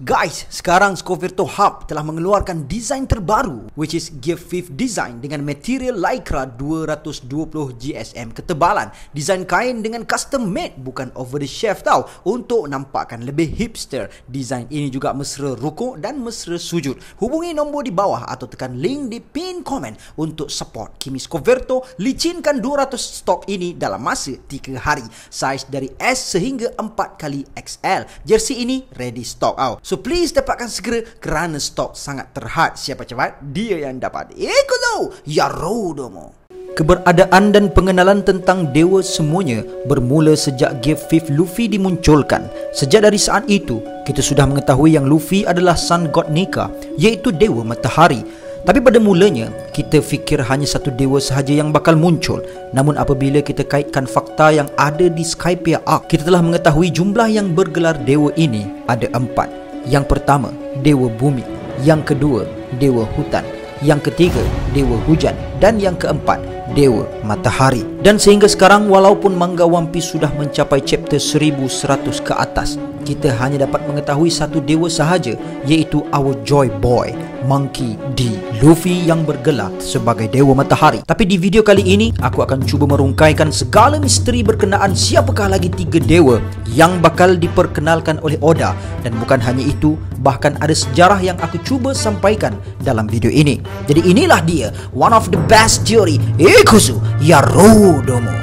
Guys, sekarang Scoverto Hub telah mengeluarkan desain terbaru, which is Gear 5 design dengan material Lycra 220 GSM ketebalan. Desain kain dengan custom made, bukan over the shelf tau, untuk nampakkan lebih hipster. Desain ini juga mesra rukuk dan mesra sujud. Hubungi nombor di bawah atau tekan link di pin komen untuk support Kimi Scoverto licinkan 200 stok ini dalam masa 3 hari. Saiz dari S sehingga 4XL. Jersey ini ready stock out. So please dapatkan segera kerana stok sangat terhad. Siapa cepat, dia yang dapat. Ikutu Yarodomo. Keberadaan dan pengenalan tentang dewa semuanya bermula sejak Gear 5 Luffy dimunculkan. Sejak dari saat itu, kita sudah mengetahui yang Luffy adalah Sun God Nika, iaitu dewa matahari. Tapi pada mulanya, kita fikir hanya satu dewa sahaja yang bakal muncul. Namun apabila kita kaitkan fakta yang ada di Skypiea Arc, kita telah mengetahui jumlah yang bergelar dewa ini ada 4. Yang pertama, dewa bumi. Yang kedua, dewa hutan. Yang ketiga, dewa hujan. Dan yang keempat, dewa matahari. Dan sehingga sekarang, walaupun manga One Piece sudah mencapai chapter 1100 ke atas, kita hanya dapat mengetahui satu dewa sahaja, iaitu our Joy Boy, Monkey D. Luffy yang bergelar sebagai dewa matahari. Tapi di video kali ini, aku akan cuba merungkaikan segala misteri berkenaan siapakah lagi 3 dewa yang bakal diperkenalkan oleh Oda. Dan bukan hanya itu, bahkan ada sejarah yang aku cuba sampaikan dalam video ini. Jadi inilah dia, one of the best theory, Ikusu Yarodomo.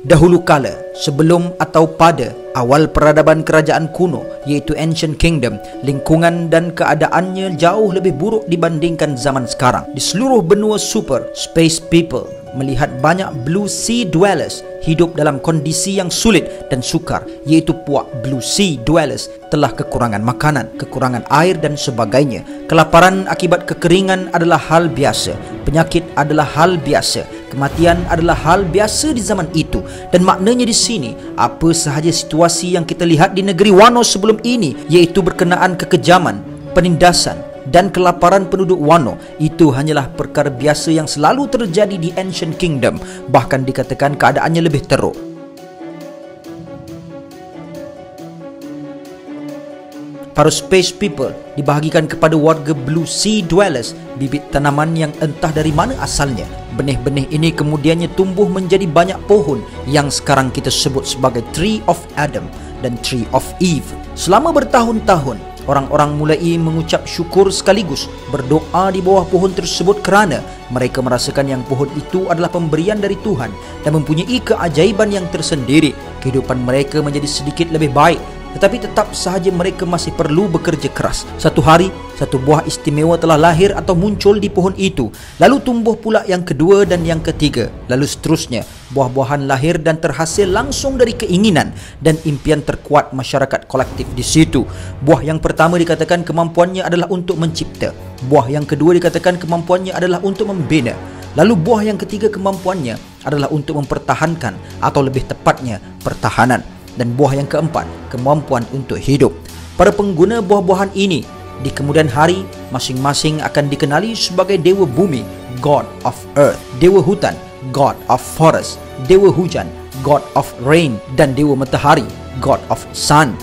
Dahulu kala, sebelum atau pada awal peradaban kerajaan kuno, iaitu Ancient Kingdom, lingkungan dan keadaannya jauh lebih buruk dibandingkan zaman sekarang. Di seluruh benua super, Space People melihat banyak Blue Sea Dwellers hidup dalam kondisi yang sulit dan sukar, iaitu puak Blue Sea Dwellers telah kekurangan makanan, kekurangan air dan sebagainya. Kelaparan akibat kekeringan adalah hal biasa, penyakit adalah hal biasa, kematian adalah hal biasa di zaman itu. Dan maknanya di sini, apa sahaja situasi yang kita lihat di negeri Wano sebelum ini, iaitu berkenaan kekejaman, penindasan dan kelaparan penduduk Wano, itu hanyalah perkara biasa yang selalu terjadi di Ancient Kingdom. Bahkan dikatakan keadaannya lebih teruk. Para Space People dibahagikan kepada warga Blue Sea Dwellers bibit tanaman yang entah dari mana asalnya. Benih-benih ini kemudiannya tumbuh menjadi banyak pohon yang sekarang kita sebut sebagai Tree of Adam dan Tree of Eve. Selama bertahun-tahun, orang-orang mulai mengucap syukur sekaligus berdoa di bawah pohon tersebut kerana mereka merasakan yang pohon itu adalah pemberian dari Tuhan dan mempunyai keajaiban yang tersendiri. Kehidupan mereka menjadi sedikit lebih baik, tetapi tetap sahaja mereka masih perlu bekerja keras. Satu hari, satu buah istimewa telah lahir atau muncul di pohon itu. Lalu tumbuh pula yang kedua dan yang ketiga. Lalu seterusnya, buah-buahan lahir dan terhasil langsung dari keinginan dan impian terkuat masyarakat kolektif di situ. Buah yang pertama dikatakan kemampuannya adalah untuk mencipta. Buah yang kedua dikatakan kemampuannya adalah untuk membina. Lalu buah yang ketiga kemampuannya adalah untuk mempertahankan, atau lebih tepatnya pertahanan. Dan buah yang keempat, kemampuan untuk hidup. Para pengguna buah-buahan ini di kemudian hari masing-masing akan dikenali sebagai dewa bumi, God of Earth, dewa hutan, God of Forest, dewa hujan, God of Rain, dan dewa matahari, God of Sun.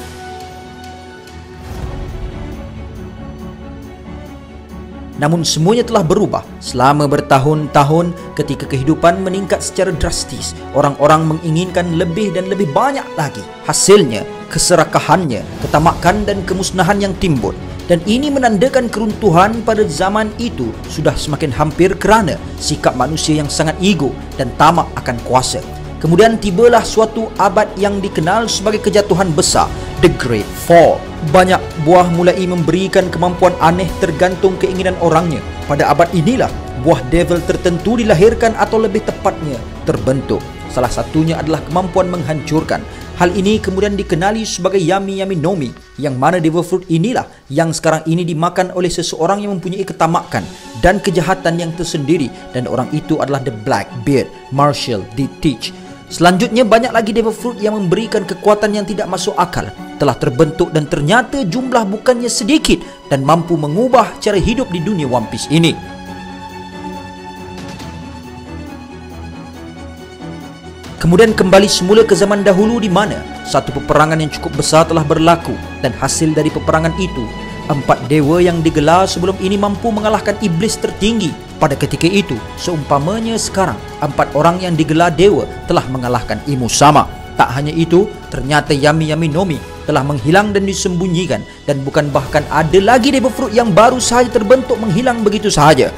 Namun semuanya telah berubah selama bertahun-tahun ketika kehidupan meningkat secara drastis. Orang-orang menginginkan lebih dan lebih banyak lagi. Hasilnya, keserakahannya, ketamakan dan kemusnahan yang timbul. Dan ini menandakan keruntuhan pada zaman itu sudah semakin hampir kerana sikap manusia yang sangat ego dan tamak akan kuasa. Kemudian tibalah suatu abad yang dikenal sebagai kejatuhan besar, The Great Fall. Banyak buah mulai memberikan kemampuan aneh tergantung keinginan orangnya. Pada abad inilah buah devil tertentu dilahirkan atau lebih tepatnya terbentuk. Salah satunya adalah kemampuan menghancurkan. Hal ini kemudian dikenali sebagai Yami Yami no Mi, yang mana devil fruit inilah yang sekarang ini dimakan oleh seseorang yang mempunyai ketamakan dan kejahatan yang tersendiri, dan orang itu adalah The Blackbeard, Marshall D. Teach. Selanjutnya, banyak lagi devil fruit yang memberikan kekuatan yang tidak masuk akal telah terbentuk, dan ternyata jumlah bukannya sedikit dan mampu mengubah cara hidup di dunia One Piece ini. Kemudian kembali semula ke zaman dahulu di mana satu peperangan yang cukup besar telah berlaku, dan hasil dari peperangan itu 4 dewa yang digelar sebelum ini mampu mengalahkan iblis tertinggi pada ketika itu. Seumpamanya sekarang 4 orang yang digelar dewa telah mengalahkan Imu Sama. Tak hanya itu, ternyata Yami Yami Nomi telah menghilang dan disembunyikan, dan bukan bahkan ada lagi Devil Fruit yang baru sahaja terbentuk menghilang begitu sahaja.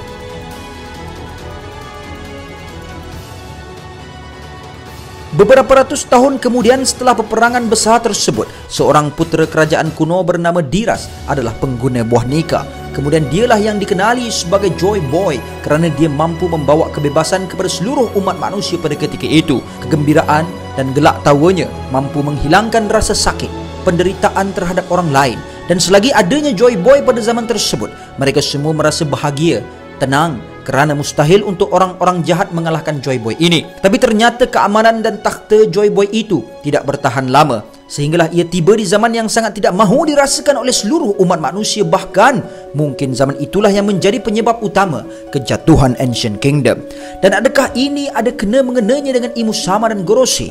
Beberapa ratus tahun kemudian setelah peperangan besar tersebut, seorang putera kerajaan kuno bernama Diras adalah pengguna buah Nika. Kemudian dialah yang dikenali sebagai Joy Boy kerana dia mampu membawa kebebasan kepada seluruh umat manusia pada ketika itu. Kegembiraan dan gelak tawanya mampu menghilangkan rasa sakit, penderitaan terhadap orang lain. Dan selagi adanya Joy Boy pada zaman tersebut, mereka semua merasa bahagia, tenang, kerana mustahil untuk orang-orang jahat mengalahkan Joy Boy ini. Tapi ternyata keamanan dan takhta Joy Boy itu tidak bertahan lama, sehinggalah ia tiba di zaman yang sangat tidak mahu dirasakan oleh seluruh umat manusia. Bahkan mungkin zaman itulah yang menjadi penyebab utama kejatuhan Ancient Kingdom. Dan adakah ini ada kena-mengenanya dengan Imu Sama dan Gorosei?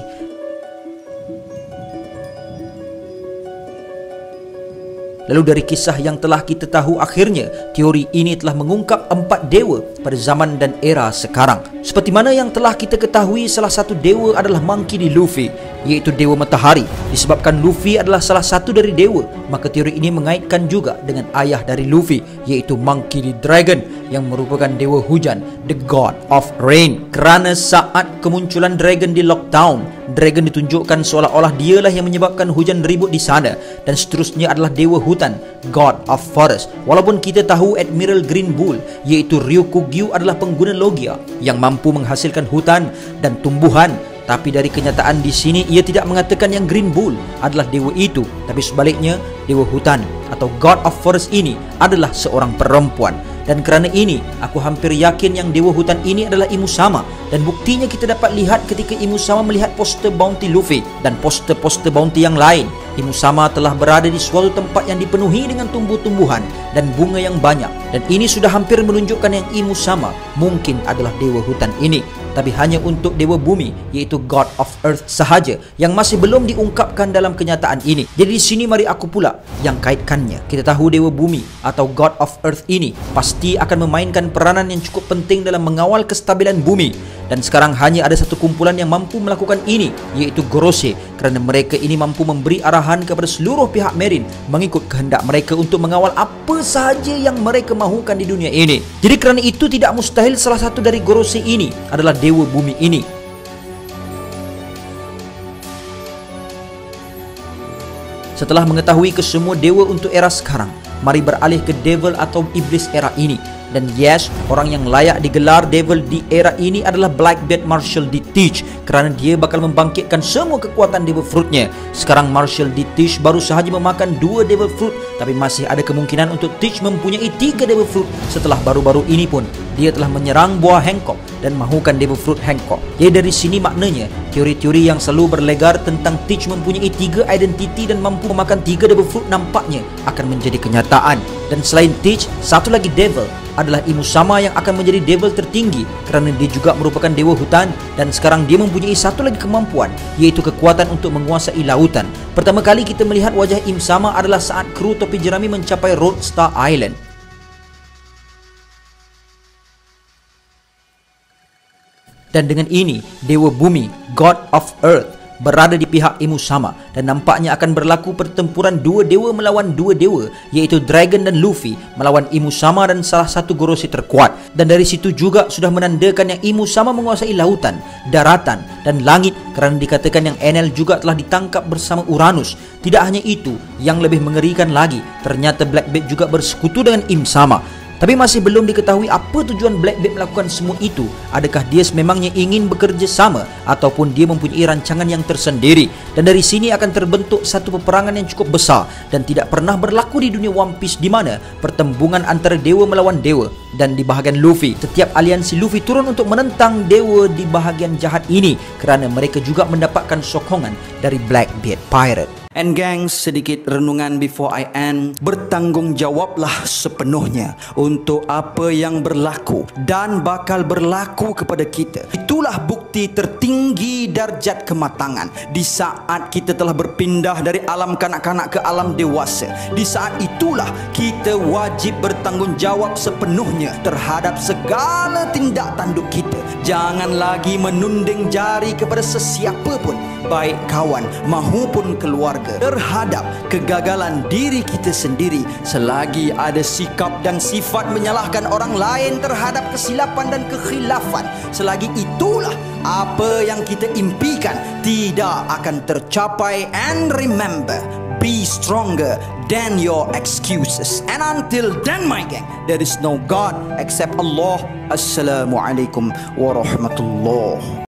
Lalu dari kisah yang telah kita tahu, akhirnya teori ini telah mengungkap 4 dewa pada zaman dan era sekarang. Seperti mana yang telah kita ketahui, salah satu dewa adalah Monkey D. Luffy, iaitu dewa matahari. Disebabkan Luffy adalah salah satu dari dewa, maka teori ini mengaitkan juga dengan ayah dari Luffy, iaitu Monkey D. Dragon, yang merupakan dewa hujan, the god of rain. Kerana saat kemunculan Dragon di Lockdown, Dragon ditunjukkan seolah-olah dialah yang menyebabkan hujan ribut di sana, dan seterusnya adalah dewa hutan, god of forest. Walaupun kita tahu Admiral Green Bull, iaitu Ryukugyu, adalah pengguna logia yang mampu menghasilkan hutan dan tumbuhan, tapi dari kenyataan di sini ia tidak mengatakan yang Green Bull adalah dewa itu, tapi sebaliknya dewa hutan atau god of forest ini adalah seorang perempuan. Dan kerana ini, aku hampir yakin yang dewa hutan ini adalah Imu Sama. Dan buktinya kita dapat lihat ketika Imu Sama melihat poster bounty Luffy dan poster-poster bounty yang lain. Imu Sama telah berada di suatu tempat yang dipenuhi dengan tumbuh-tumbuhan dan bunga yang banyak. Dan ini sudah hampir menunjukkan yang Imu Sama mungkin adalah dewa hutan ini. Tapi hanya untuk dewa bumi, iaitu God of Earth sahaja, yang masih belum diungkapkan dalam kenyataan ini. Jadi di sini mari aku pula yang kaitkannya. Kita tahu dewa bumi atau God of Earth ini pasti akan memainkan peranan yang cukup penting dalam mengawal kestabilan bumi. Dan sekarang hanya ada satu kumpulan yang mampu melakukan ini, iaitu Gorosei, kerana mereka ini mampu memberi arahan kepada seluruh pihak Marine mengikut kehendak mereka untuk mengawal apa sahaja yang mereka mahukan di dunia ini. Jadi kerana itu tidak mustahil salah satu dari Gorosei ini adalah dewa bumi ini. Setelah mengetahui kesemua dewa untuk era sekarang, mari beralih ke devil atau iblis era ini. Dan yes, orang yang layak digelar devil di era ini adalah Blackbeard Marshall D. Teach, kerana dia bakal membangkitkan semua kekuatan devil fruitnya. Sekarang Marshall D. Teach baru sahaja memakan 2 devil fruit, tapi masih ada kemungkinan untuk Teach mempunyai 3 devil fruit. Setelah baru-baru ini pun dia telah menyerang buah Hancock dan mahukan devil fruit Hancock. Jadi dari sini maknanya teori-teori yang selalu berlegar tentang Teach mempunyai 3 identiti dan mampu memakan 3 devil fruit nampaknya akan menjadi kenyataan. Dan selain Teach, satu lagi devil adalah Imu Sama yang akan menjadi devil tertinggi kerana dia juga merupakan dewa hutan, dan sekarang dia mempunyai satu lagi kemampuan, iaitu kekuatan untuk menguasai lautan. Pertama kali kita melihat wajah Imu Sama adalah saat kru topi jerami mencapai Roadstar Island. Dan dengan ini, dewa bumi, God of Earth, berada di pihak Imu Sama, dan nampaknya akan berlaku pertempuran 2 dewa melawan 2 dewa, iaitu Dragon dan Luffy melawan Imu Sama dan salah satu Gorosei terkuat. Dan dari situ juga sudah menandakan yang Imu Sama menguasai lautan, daratan dan langit, kerana dikatakan yang Enel juga telah ditangkap bersama Uranus. Tidak hanya itu, yang lebih mengerikan lagi, ternyata Blackbeard juga bersekutu dengan Imu Sama. Tapi masih belum diketahui apa tujuan Blackbeard melakukan semua itu. Adakah dia sememangnya ingin bekerja sama ataupun dia mempunyai rancangan yang tersendiri. Dan dari sini akan terbentuk satu peperangan yang cukup besar dan tidak pernah berlaku di dunia One Piece, di mana pertembungan antara dewa melawan dewa. Dan di bahagian Luffy, setiap aliansi Luffy turun untuk menentang dewa di bahagian jahat ini kerana mereka juga mendapatkan sokongan dari Blackbeard Pirate. And gang, sedikit renungan before I end. Bertanggungjawablah sepenuhnya untuk apa yang berlaku dan bakal berlaku kepada kita. Itulah bukti tertinggi darjat kematangan. Di saat kita telah berpindah dari alam kanak-kanak ke alam dewasa, di saat itulah kita wajib bertanggungjawab sepenuhnya terhadap segala tindak tanduk kita. Jangan lagi menunding jari kepada sesiapa pun, baik kawan mahupun keluarga, terhadap kegagalan diri kita sendiri. Selagi ada sikap dan sifat menyalahkan orang lain terhadap kesilapan dan kekhilafan, selagi itulah apa yang kita impikan tidak akan tercapai. And remember, be stronger than your excuses. And until then, my gang, there is no God except Allah. Assalamualaikum warahmatullahi